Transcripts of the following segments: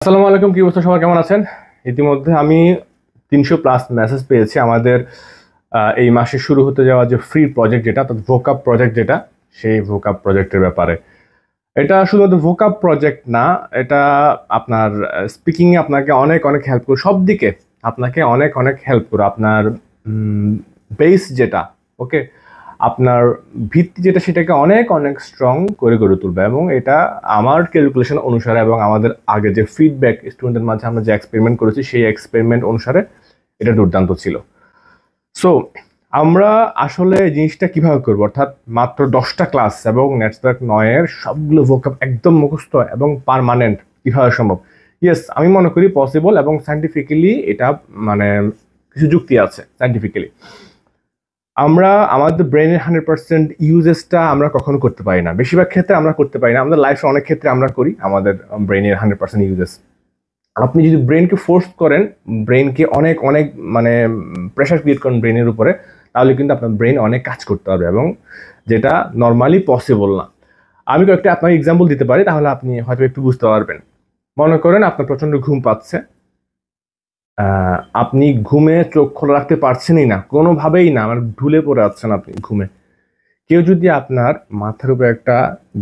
আসসালামু আলাইকুম, কি অবস্থা? সবাই কেমন আছেন? ইতিমধ্যে আমি 300+ মেসেজ পেয়েছি আমাদের এই মাসে শুরু হতে যাওয়া যে ফ্রি প্রজেক্ট, যেটা অর্থাৎ ভোকাপ প্রজেক্ট, যেটা সেই ভোকাপ প্রজেক্টের ব্যাপারে। এটা শুধুমাত্র ভোকাপ প্রজেক্ট না, এটা আপনার স্পিকিংয়ে আপনাকে অনেক অনেক হেল্প করে, সব দিকে আপনাকে অনেক অনেক হেল্প করে। আপনার বেস যেটা, ওকে, আপনার ভিত্তি যেটা, সেটাকে অনেক অনেক স্ট্রং করে গড়ে তুলবে। এবং এটা আমার ক্যালকুলেশন অনুসারে এবং আমাদের আগে যে ফিডব্যাক স্টুডেন্টের মাঝে আমরা যে এক্সপেরিমেন্ট করেছি, সেই এক্সপেরিমেন্ট অনুসারে এটা দুর্দান্ত ছিল। সো আমরা আসলে জিনিসটা কিভাবে করবো, অর্থাৎ মাত্র 10টা ক্লাস এবং নেটওয়ার্ক 9-এর সবগুলো ভোকাব একদম মুখস্থ এবং পার্মানেন্ট কিভাবে সম্ভব? ইয়েস, আমি মনে করি পসিবল, এবং সায়েন্টিফিক্যালি এটা মানে কিছু যুক্তি আছে সায়েন্টিফিক্যালি। আমরা আমাদের ব্রেনের 100% ইউজেসটা আমরা কখনো করতে পারি না, বেশিরভাগ ক্ষেত্রে আমরা করতে পারি না। আমাদের লাইফে অনেক ক্ষেত্রে আমরা করি আমাদের ব্রেনের 100% ইউজেস। আপনি যদি ব্রেনকে ফোর্স করেন, ব্রেনকে অনেক অনেক মানে প্রেশার ক্রিয়েট করেন ব্রেনের উপরে, তাহলে কিন্তু আপনার ব্রেন অনেক কাজ করতে পারবে, এবং যেটা নর্মালি পসিবল না। আমি কয়েকটা আপনাকে এক্সাম্পল দিতে পারি, তাহলে আপনি হয়তো একটু বুঝতে পারবেন। মনে করেন আপনার প্রচন্ড ঘুম পাচ্ছে, আপনি ঘুমে চোখ খোলা রাখতে পারছেনই না, কোনোভাবেই না, মানে ঢুলে পড়ে আছেন আপনি ঘুমে। কেউ যদি আপনার মাথার উপরে একটা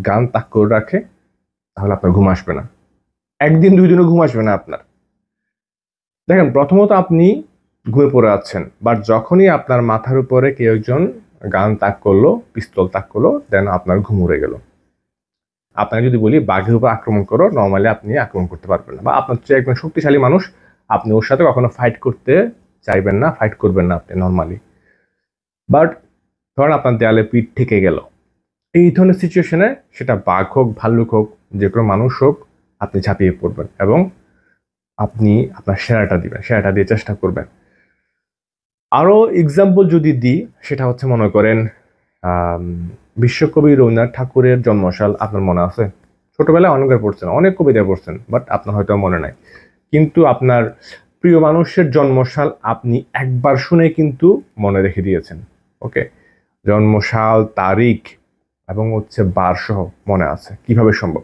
গান তাক করে রাখে, তাহলে আপনার ঘুম আসবে না, একদিন 2 দিনও ঘুম আসবে না আপনার। দেখেন, প্রথমত আপনি ঘুমিয়ে পড়ে আছেন, বাট যখনই আপনার মাথার উপরে কেউ একজন গান তাক করলো, পিস্তল তাক করলো, দেন আপনার ঘুম উড়ে গেল। আপনাকে যদি বলি বাঘের উপর আক্রমণ করো, নর্মালি আপনি আক্রমণ করতে পারবেন না, বা আপনার চেয়ে একজন শক্তিশালী মানুষ, আপনি ওর সাথে কখনো ফাইট করতে চাইবেন না, ফাইট করবেন না আপনি নর্মালি। বাট ধরেন আপনার দেয়ালে পিঠ ঠেকে গেল, এই ধরনের সিচুয়েশনে সেটা বাঘ হোক, ভাল্লুক হোক, যে কোনো মানুষ হোক, আপনি ঝাঁপিয়ে পড়বেন এবং আপনি আপনার সেরাটা দিবেন, সেরাটা দিয়ে চেষ্টা করবেন। আরও এক্সাম্পল যদি দিই, সেটা হচ্ছে মনে করেন বিশ্বকবি রবীন্দ্রনাথ ঠাকুরের জন্মসাল আপনার মনে আছে? ছোটবেলায় অনেকবার পড়ছেন, অনেক কবিতা পড়ছেন, বাট আপনার হয়তো মনে নাই। কিন্তু আপনার প্রিয় মানুষের জন্মসাল আপনি একবার শুনে কিন্তু মনে রেখে দিয়েছেন, ওকে? জন্মসাল, তারিখ এবং হচ্ছে বার সহ মনে আছে। কিভাবে সম্ভব?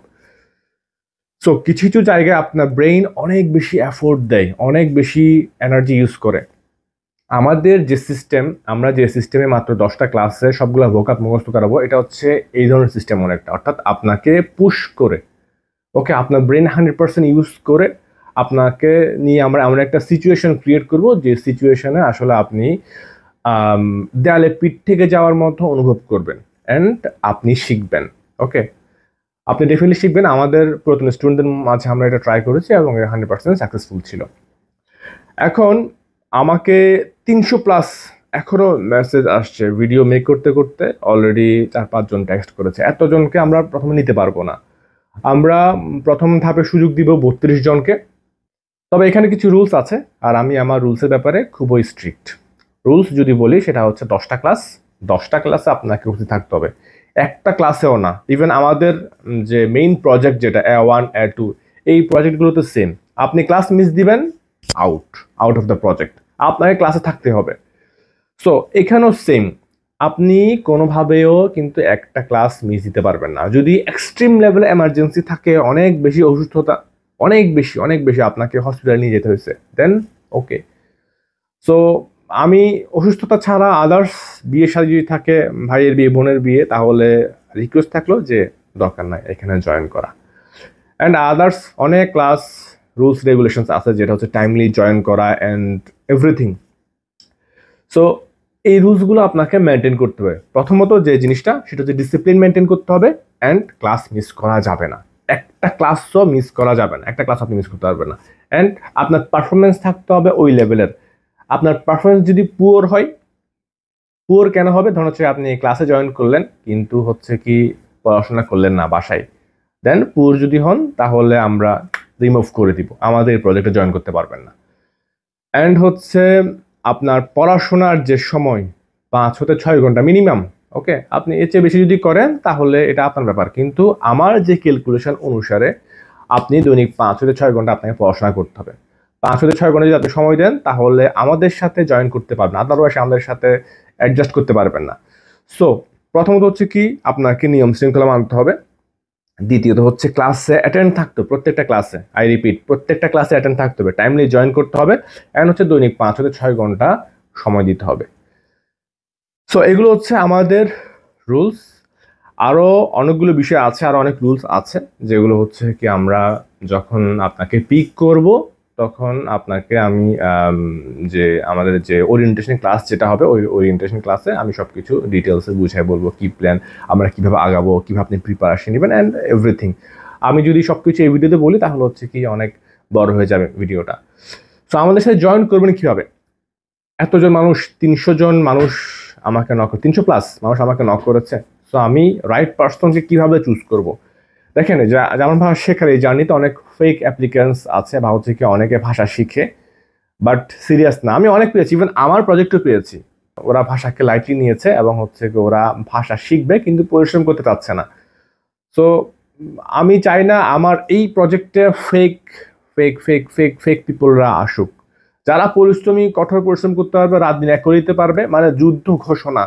সো কিছু কিছু জায়গায় আপনার ব্রেইন অনেক বেশি এফোর্ট দেয়, অনেক বেশি এনার্জি ইউজ করে। আমাদের যে সিস্টেম, আমরা যে সিস্টেমে মাত্র 10টা ক্লাসে সবগুলো ভোকাব মুখস্থ করাবো, এটা হচ্ছে এই ধরনের সিস্টেম অনেকটা, অর্থাৎ আপনাকে পুশ করে, ওকে, আপনার ব্রেন 100% ইউজ করে আপনাকে নিয়ে আমরা এমন একটা সিচুয়েশন ক্রিয়েট করব, যে সিচুয়েশনে আসলে আপনি দেয়ালে পিঠ থেকে যাওয়ার মতো অনুভব করবেন, অ্যান্ড আপনি শিখবেন, ওকে? আপনি ডেফিনেটলি শিখবেন। আমাদের প্রথম স্টুডেন্টদের মাঝে আমরা এটা ট্রাই করেছি এবং 100% সাকসেসফুল ছিল। এখন আমাকে 300+ এখনো মেসেজ আসছে, ভিডিও মেক করতে করতে অলরেডি 4-5 জন টেক্সট করেছে। এতজনকে আমরা প্রথমে নিতে পারবো না, আমরা প্রথম ধাপে সুযোগ দিব 32 জনকে। তবে এখানে কিছু রুলস আছে, আর আমি আমার রুলসের ব্যাপারে খুবই স্ট্রিক্ট। রুলস যদি বলি, সেটা হচ্ছে 10টা ক্লাস, 10টা ক্লাসে আপনাকে উপস্থিত থাকতে হবে, একটা ক্লাসেও না। ইভেন আমাদের যে মেইন প্রজেক্ট, যেটা A1 A2, এই প্রজেক্টগুলোতে সেম। আপনি ক্লাস মিস দিবেন, out, out of the project, আপনাকে ক্লাসে থাকতে হবে। সো এখানেও সেম, আপনি কোনোভাবেও কিন্তু একটা ক্লাস মিস দিতে পারবেন না। যদি এক্সট্রিম লেভেলে এমার্জেন্সি থাকে, অনেক বেশি অসুস্থতা, অনেক বেশি অনেক বেশি আপনাকে হসপিটালে নিয়ে যেতে হয়েছে, দেন ওকে। সো আমি অসুস্থতা ছাড়া আদার্স বিয়ে শাদী যদি থাকে, ভাইয়ের বিয়ে, বোনের বিয়ে, তাহলে রিকোয়েস্ট থাকলো যে দরকার নাই এখানে জয়েন করা। অ্যান্ড আদার্স অনেক ক্লাস রুলস রেগুলেশনস আছে, যেটা হচ্ছে টাইমলি জয়েন করা অ্যান্ড এভরিথিং। সো এই রুলসগুলো আপনাকে মেনটেন করতে হবে। প্রথমত যে জিনিসটা, সেটা হচ্ছে ডিসিপ্লিন মেনটেন করতে হবে, অ্যান্ড ক্লাস মিস করা যাবে না, একটা ক্লাসও মিস করা যাবে না, একটা ক্লাস আপনি মিস করতে পারবেন না। অ্যান্ড আপনার পারফরমেন্স থাকতে হবে ওই লেভেলের। আপনার পারফরমেন্স যদি পুয়ার হয়, পুয়ার কেন হবে? ধরুন হচ্ছে আপনি ক্লাসে জয়েন করলেন, কিন্তু হচ্ছে কি পড়াশোনা করলেন না বাসায়, দেন পুয়ার যদি হন, তাহলে আমরা রিমুভ করে দিব, আমাদের প্রজেক্টে জয়েন করতে পারবেন না। অ্যান্ড হচ্ছে আপনার পড়াশোনার যে সময় 5 থেকে 6 ঘন্টা মিনিমাম, ওকে? আপনি এর চেয়ে বেশি যদি করেন, তাহলে এটা আপনার ব্যাপার, কিন্তু আমার যে ক্যালকুলেশন অনুসারে আপনি দৈনিক 5 থেকে 6 ঘন্টা আপনাকে পড়াশোনা করতে হবে। 5 থেকে 6 ঘন্টা যদি আপনি সময় দেন, তাহলে আমাদের সাথে জয়েন করতে পারবেন, আদারওয়াইজ আমাদের সাথে অ্যাডজাস্ট করতে পারবেন না। সো প্রথমত হচ্ছে কি, আপনাকে নিয়ম শৃঙ্খলা মানতে হবে। দ্বিতীয়ত হচ্ছে ক্লাসে অ্যাটেন্ড থাকতো, প্রত্যেকটা ক্লাসে, আই রিপিট, প্রত্যেকটা ক্লাসে অ্যাটেন্ড থাকতে হবে, টাইমলি জয়েন করতে হবে, অ্যান্ড হচ্ছে দৈনিক 5 থেকে 6 ঘন্টা সময় দিতে হবে। সো এগুলো হচ্ছে আমাদের রুলস। আরও অনেকগুলো বিষয় আছে, আরও অনেক রুলস আছে, যেগুলো হচ্ছে কি আমরা যখন আপনাকে পিক করব তখন আপনাকে আমি যে আমাদের যে ওরিয়েন্টেশন ক্লাস যেটা হবে, ওই ওরিয়েন্টেশন ক্লাসে আমি সব কিছু ডিটেলসে বুঝাই বলবো, কি প্ল্যান, আমরা কীভাবে আগাবো, কীভাবে আপনি প্রিপারেশন নেবেন অ্যান্ড এভরিথিং। আমি যদি সব কিছু এই ভিডিওতে বলি তাহলে হচ্ছে কি অনেক বড় হয়ে যাবে ভিডিওটা। সো আমাদের সাথে জয়েন করবেন কীভাবে? এতজন মানুষ, 300 জন মানুষ আমাকে নক, 300 প্লাস মানুষ আমাকে নক করেছে। সো আমি রাইট পার্সনকে কীভাবে চুজ করব? দেখেন, যেমন ভাষা শেখার এই জার্নিতে অনেক ফেক অ্যাপ্লিকেন্টস আছে, বা হচ্ছে কি অনেকে ভাষা শিখে বাট সিরিয়াস না। আমি অনেক পেয়েছি, ইভেন আমার প্রজেক্টও পেয়েছি, ওরা ভাষাকে লাইটলি নিয়েছে এবং হচ্ছে কি ওরা ভাষা শিখবে কিন্তু পরিশ্রম করতে চাচ্ছে না। সো আমি চাই না আমার এই প্রজেক্টে fake fake fake fake fake পিপলরা আসুক। যারা পরিশ্রমী, কঠোর পরিশ্রম করতে পারবে, রাত দিন এক করে দিতে পারবে, মানে যুদ্ধ ঘোষণা,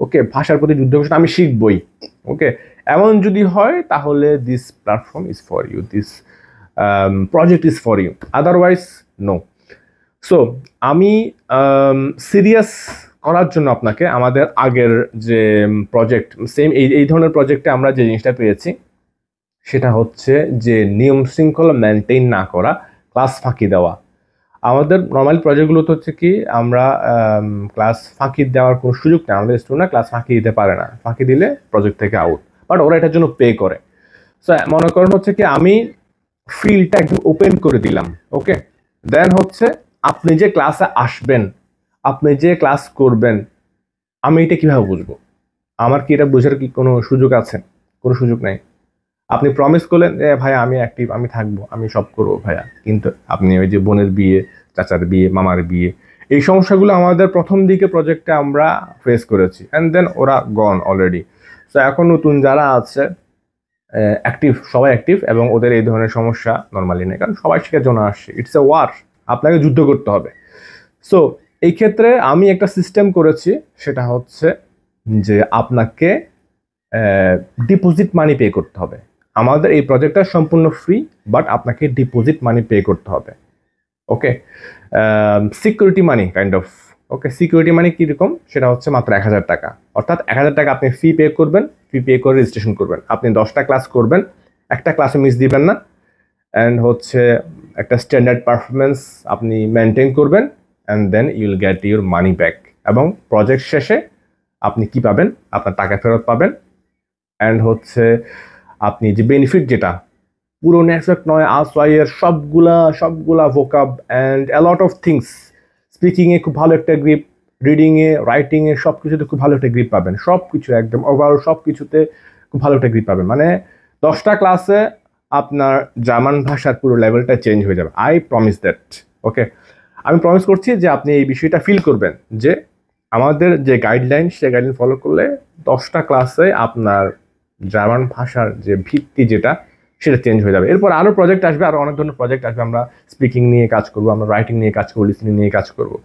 ওকে, ভাষার প্রতি যুদ্ধ ঘোষণা, আমি শিখবই, ওকে, এমন যদি হয় তাহলে this platform is for you, this project is for you, otherwise no. So আমি সিরিয়াস করার জন্য আপনাকে আমাদের আগের যে প্রজেক্ট, সেম এই ধরনের প্রজেক্টে আমরা যে জিনিসটা পেয়েছি সেটা হচ্ছে যে নিয়ম শৃঙ্খলা মেনটেন না করা, ক্লাস ফাঁকি দেওয়া। আমাদের নর্মাল প্রজেক্টগুলোতে হচ্ছে কি আমরা ক্লাস ফাঁকি দেওয়ার কোনো সুযোগ নেই, আমাদের স্টুডেন্টরা ক্লাস ফাঁকি দিতে পারে না, ফাঁকি দিলে প্রজেক্ট থেকে আউট, বাট ওরা এটার জন্য পে করে। সো মনে করেন হচ্ছে কি আমি ফিল্ডটা একদম ওপেন করে দিলাম, ওকে, দেন হচ্ছে আপনি যে ক্লাসে আসবেন, আপনি যে ক্লাস করবেন, আমি এটা কিভাবে বুঝবো? আমার কি এটা বোঝার কি কোনো সুযোগ আছে? কোনো সুযোগ নাই। আপনি প্রমিস করলেন যে ভাইয়া আমি অ্যাক্টিভ, আমি থাকবো, আমি সব করবো ভাইয়া, কিন্তু আপনি ওই যে বোনের বিয়ে, চাচার বিয়ে, মামার বিয়ে, এই সমস্যাগুলো আমাদের প্রথম দিকে প্রজেক্টে আমরা ফেস করেছি, অ্যান্ড দেন ওরা গন অলরেডি। সো এখন নতুন যারা আছে অ্যাক্টিভ, সবাই অ্যাক্টিভ, এবং ওদের এই ধরনের সমস্যা নর্মালি নেই, কারণ সবাই শেখার জন্য আসছে, ইটস এ ওয়ার, আপনাকে যুদ্ধ করতে হবে। সো এই ক্ষেত্রে আমি একটা সিস্টেম করেছি, সেটা হচ্ছে যে আপনাকে ডিপোজিট মানি পে করতে হবে। আমাদের এই প্রজেক্টটা সম্পূর্ণ ফ্রি, বাট আপনাকে ডিপোজিট মানি পে করতে হবে, okay, security money kind of, okay. Security money কীরকম, সেটা হচ্ছে মাত্র 1000 টাকা, অর্থাৎ 1000 টাকা আপনি ফি পে করবেন, ফি পে করে রেজিস্ট্রেশন করবেন, আপনি 10টা ক্লাস করবেন, একটা ক্লাসে মিস দিবেন না, অ্যান্ড হচ্ছে একটা স্ট্যান্ডার্ড পারফরমেন্স আপনি মেনটেন করবেন, and then you'll get your money back. এবং প্রজেক্ট শেষে আপনি কি পাবেন? আপনার টাকা ফেরত পাবেন, অ্যান্ড হচ্ছে আপনি যে বেনিফিট, যেটা পুরো নেটওয়ার্ক নয়, আসওয়াইয়ের সবগুলা vocab and a lot of things, স্পিকিংয়ে খুব ভালো একটা গ্রিপ, রিডিংয়ে, রাইটিংয়ে, সব কিছুতে খুব ভালো একটা গ্রিপ পাবেন, সব কিছু একদম ওভারঅল সব কিছুতে খুব ভালো একটা গ্রিপ পাবেন। মানে 10টা ক্লাসে আপনার জার্মান ভাষার পুরো লেভেলটা চেঞ্জ হয়ে যাবে, আই প্রমিস দ্যাট, ওকে। আমি প্রমিস করছি যে আপনি এই বিষয়টা ফিল করবেন, যে আমাদের যে গাইডলাইন, সেই গাইডলাইন ফলো করলে 10টা ক্লাসে আপনার জার্মান ভাষার যে ভিত্তি, যেটা সেটা চেঞ্জ হয়ে যাবে। এরপর আরও প্রজেক্ট আসবে, আরও অনেক ধরনের প্রজেক্ট আসবে, আমরা স্পিকিং নিয়ে কাজ করবো, আমরা রাইটিং নিয়ে কাজ করবো, লিসনিং নিয়ে কাজ করবো,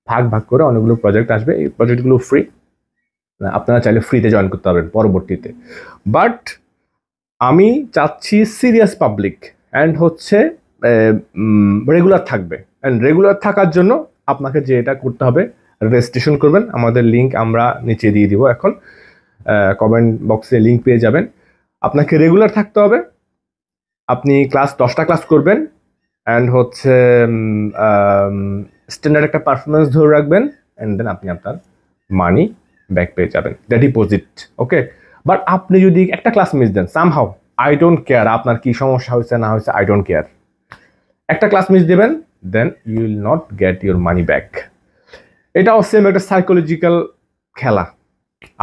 ভাগ ভাগ করে অনেকগুলো প্রজেক্ট আসবে। এই প্রজেক্টগুলো ফ্রি, আপনারা চাইলে ফ্রিতে জয়েন করতে পারবেন পরবর্তীতে। বাট আমি চাচ্ছি সিরিয়াস পাবলিক, অ্যান্ড হচ্ছে রেগুলার থাকবে, অ্যান্ড রেগুলার থাকার জন্য আপনাকে যেটা করতে হবে, রেজিস্ট্রেশন করবেন, আমাদের লিঙ্ক আমরা নিচে দিয়ে দিব, এখন কমেন্ট বক্সে লিঙ্ক পেয়ে যাবেন। আপনাকে রেগুলার থাকতে হবে, আপনি 10টা ক্লাস করবেন, অ্যান্ড হচ্ছে স্ট্যান্ডার্ড একটা পারফরমেন্স ধরে রাখবেন, অ্যান্ড দেন আপনি আপনার মানি ব্যাক পেয়ে যাবেন, দ্য ডিপোজিট, ওকে। বাট আপনি যদি একটা ক্লাস মিস দেন, সামহাউ, আই ডোন্ট কেয়ার আপনার কি সমস্যা হয়েছে না হয়েছে, আই ডোন্ট কেয়ার, একটা ক্লাস মিস দেবেন, then you will not get your money back. এটাও সেম একটা সাইকোলজিক্যাল খেলা।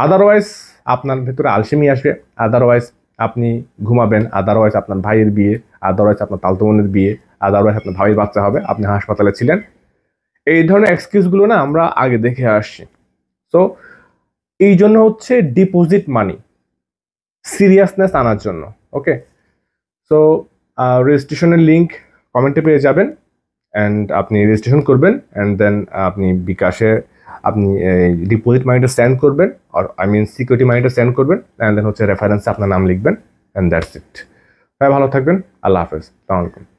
আদারওয়াইজ আপনার ভেতরে আলসেমি আসবে, আদারওয়াইজ আপনি ঘুমাবেন, আদারওয়াইজ আপনার ভাইয়ের বিয়ে, আদারওয়াইজ আপনার তালতো বোনের বিয়ে, আদারওয়াইজ আপনার ভাইয়ের বাচ্চা হবে, আপনি হাসপাতালে ছিলেন। এই ধরনের এক্সকিউজগুলো না আমরা আগে দেখে আসছি। সো এই জন্য হচ্ছে ডিপোজিট মানি, সিরিয়াসনেস আনার জন্য, ওকে। সো রেজিস্ট্রেশনের লিঙ্ক কমেন্টে পেয়ে যাবেন, অ্যান্ড আপনি রেজিস্ট্রেশন করবেন, অ্যান্ড দেন আপনি বিকাশে আপনি ডিপোজিট মানিটা সেন্ড করবেন, আর সিকিউরিটি মানিটা সেন্ড করবেন, অ্যান্ড দেন হচ্ছে রেফারেন্সে আপনার নাম লিখবেন, অ্যান্ড দ্যাটস ইট। ভালো থাকবেন, আল্লাহ হাফেজ, আসসালামু আলাইকুম।